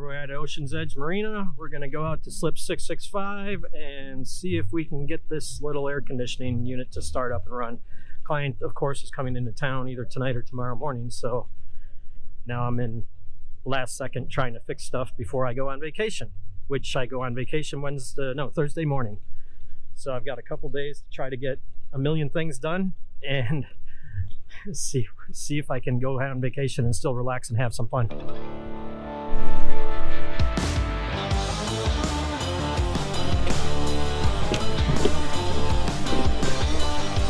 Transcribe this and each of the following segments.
we're at Ocean's Edge Marina. We're going to go out to slip 665 and see if we can get this little air conditioning unit to start up and run. Client, of course, is coming into town either tonight or tomorrow morning, so now I'm in last second trying to fix stuff before I go on vacation, which I go on vacation Thursday morning. So I've got a couple days to try to get a million things done and see if I can go on vacation and still relax and have some fun.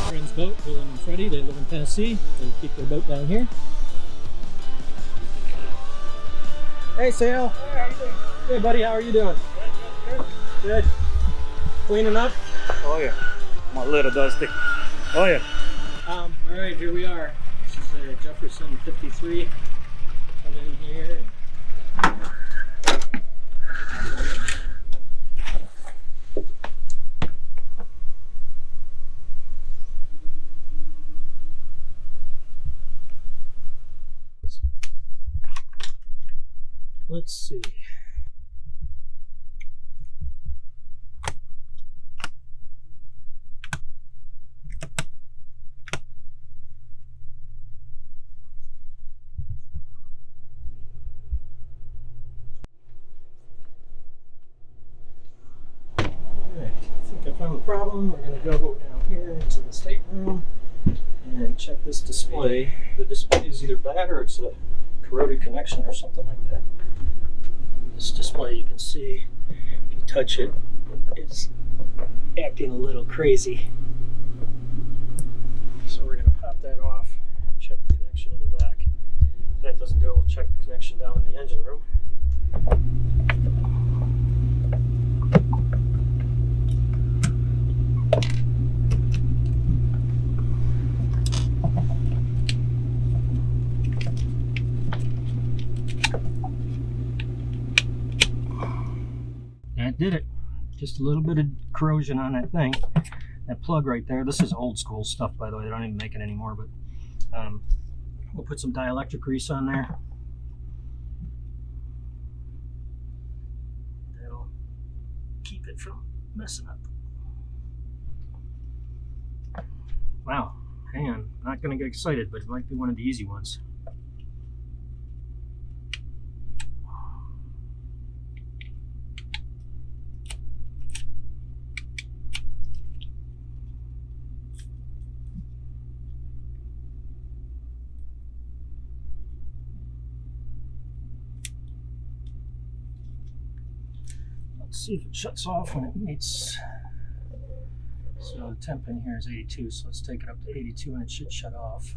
Friend's boat, Dylan and Freddie, they live in Tennessee. They keep their boat down here. Hey, Sal. Hey, how you doing? Hey, buddy, how are you doing? Good. Good. Cleaning up? Oh yeah. I'm a little dusty. Oh yeah. All right, here we are. This is a Jefferson 53. Come in here. Let's see. I found the problem. We're going to go down here into the stateroom and check this display. The display is either bad or it's a corroded connection or something like that. This display, you can see if you touch it, is acting a little crazy. So we're going to pop that off and check the connection in the back. If that doesn't do it, we'll check the connection down in the engine room. That did it. Just a little bit of corrosion on that thing. That plug right there. This is old school stuff, by the way. They don't even make it anymore, but we'll put some dielectric grease on there. That'll keep it from messing up. Wow, hang on. Not gonna get excited, but it might be one of the easy ones. Let's see if it shuts off when it meets. So the temp in here is 82, so let's take it up to 82 and it should shut off.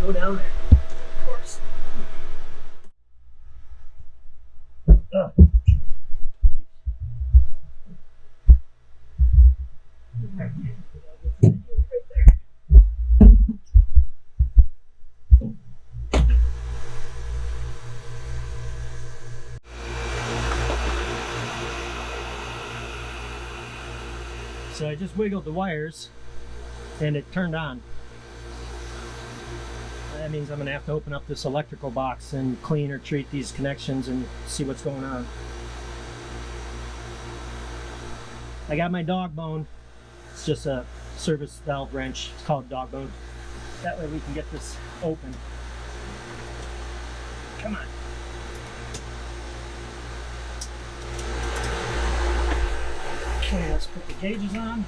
Go down there, of course. So I just wiggled the wires and it turned on. That means I'm going to have to open up this electrical box and clean or treat these connections and see what's going on. I got my dog bone. It's just a service valve wrench. It's called dog bone. That way we can get this open. Come on. Okay, let's put the gauges on.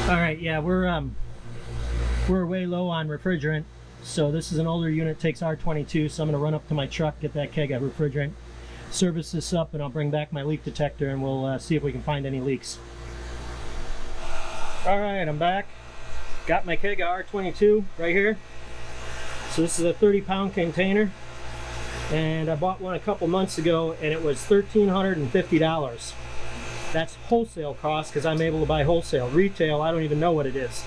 All right, yeah, we're way low on refrigerant. So this is an older unit, takes R22, so I'm going to run up to my truck, get that keg of refrigerant, service this up, and I'll bring back my leak detector and we'll see if we can find any leaks. Alright, I'm back. Got my keg of R22 right here. So this is a 30-pound container, and I bought one a couple months ago and it was $1,350. That's wholesale cost because I'm able to buy wholesale. Retail, I don't even know what it is.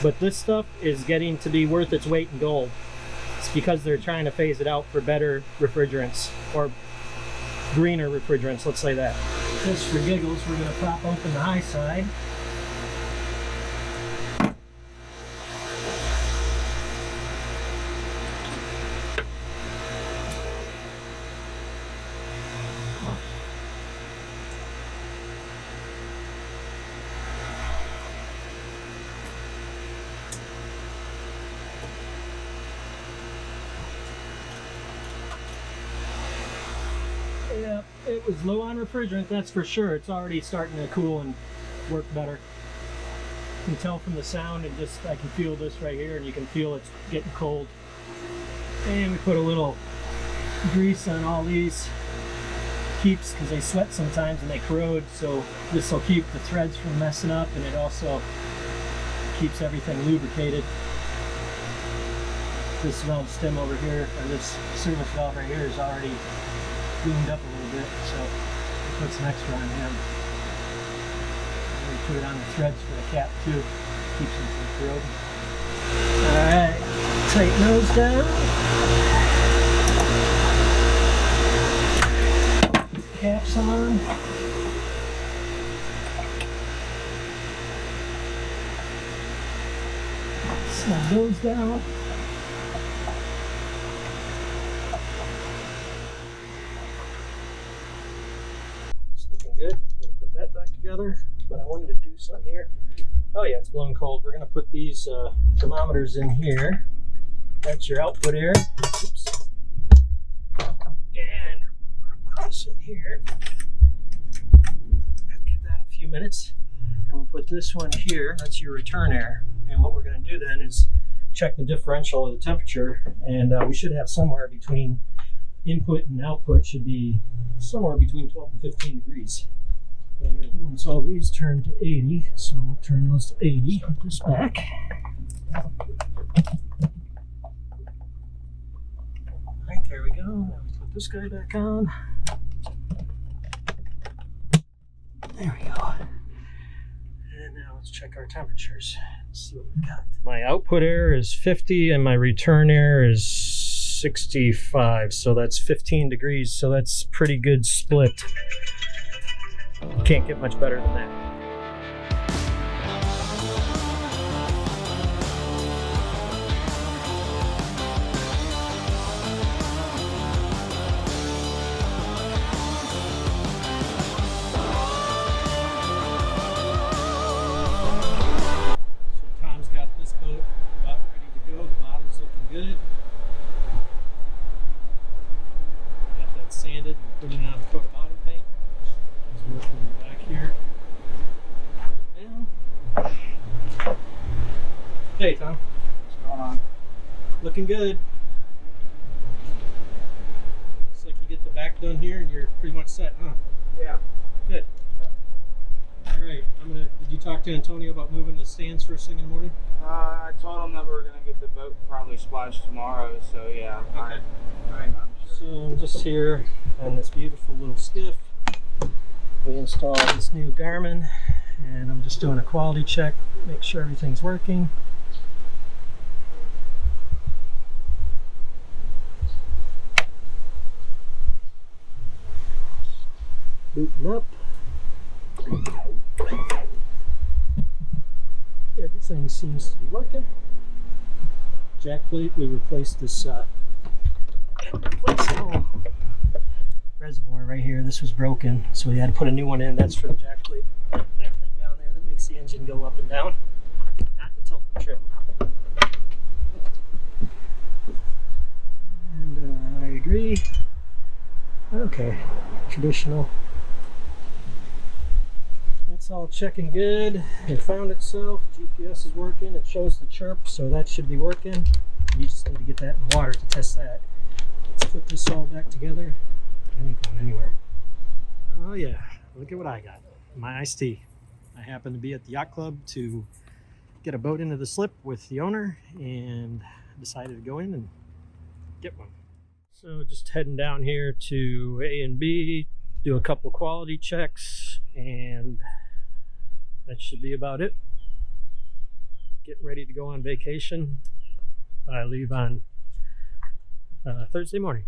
But this stuff is getting to be worth its weight in gold. It's because they're trying to phase it out for better refrigerants, or greener refrigerants, let's say that. Just for giggles, we're going to pop open the high side. Yeah, it was low on refrigerant, that's for sure. It's already starting to cool and work better. You can tell from the sound, and just I can feel this right here, and you can feel it's getting cold. And we put a little grease on all these keeps because they sweat sometimes and they corrode, so this will keep the threads from messing up, and it also keeps everything lubricated. This valve stem over here, or this service valve right here, is already cleaned up a little bit, so we put some extra on him. And we put it on the threads for the cap too, keeps them from corroding. Alright, tighten those down. Caps on. Snap those down. Good. I'm going to put that back together, but I wanted to do something here. Oh yeah, it's blowing cold. We're going to put these thermometers in here. That's your output air. Oops. And this in here. Give that a few minutes. And we'll put this one here. That's your return air. And what we're going to do then is check the differential of the temperature. And we should have somewhere between input and output should be somewhere between 12 and 15 degrees. Once all these turn to 80, so we'll turn those to 80. Put this back. Alright, there we go. Now we put this guy back on. There we go. And now let's check our temperatures. Let's see what we got. My output air is 50 and my return air is 65, so that's 15 degrees, so that's pretty good split. Can't get much better than that. So Tom's got this boat about ready to go. The bottom's looking good. Sanded and putting on a coat of bottom paint. So we're putting it back here. And hey Tom. What's going on? Looking good. Looks like you get the back done here and you're pretty much set, huh? Yeah. Good. Alright, did you talk to Antonio about moving the stands first thing in the morning? I told him that we were going to get the boat probably splashed tomorrow, so yeah. Okay. Alright. So I'm just here on this beautiful little skiff. We installed this new Garmin, and I'm just doing a quality check, make sure everything's working. Booting up. Everything seems to be working. Jack plate, we replaced this reservoir right here. This was broken, so we had to put a new one in. That's for the jack plate. That thing down there that makes the engine go up and down, not the tilt and trim. And I agree. Okay, traditional. That's all checking good. It found itself. GPS is working. It shows the chirp, so that should be working. You just need to get that in the water to test that. Let's put this all back together. I ain't going anywhere. Oh yeah, look at what I got. My iced tea. I happened to be at the yacht club to get a boat into the slip with the owner and decided to go in and get one. So just heading down here to A and B, do a couple quality checks, and that should be about it. Getting ready to go on vacation. I leave on Thursday morning.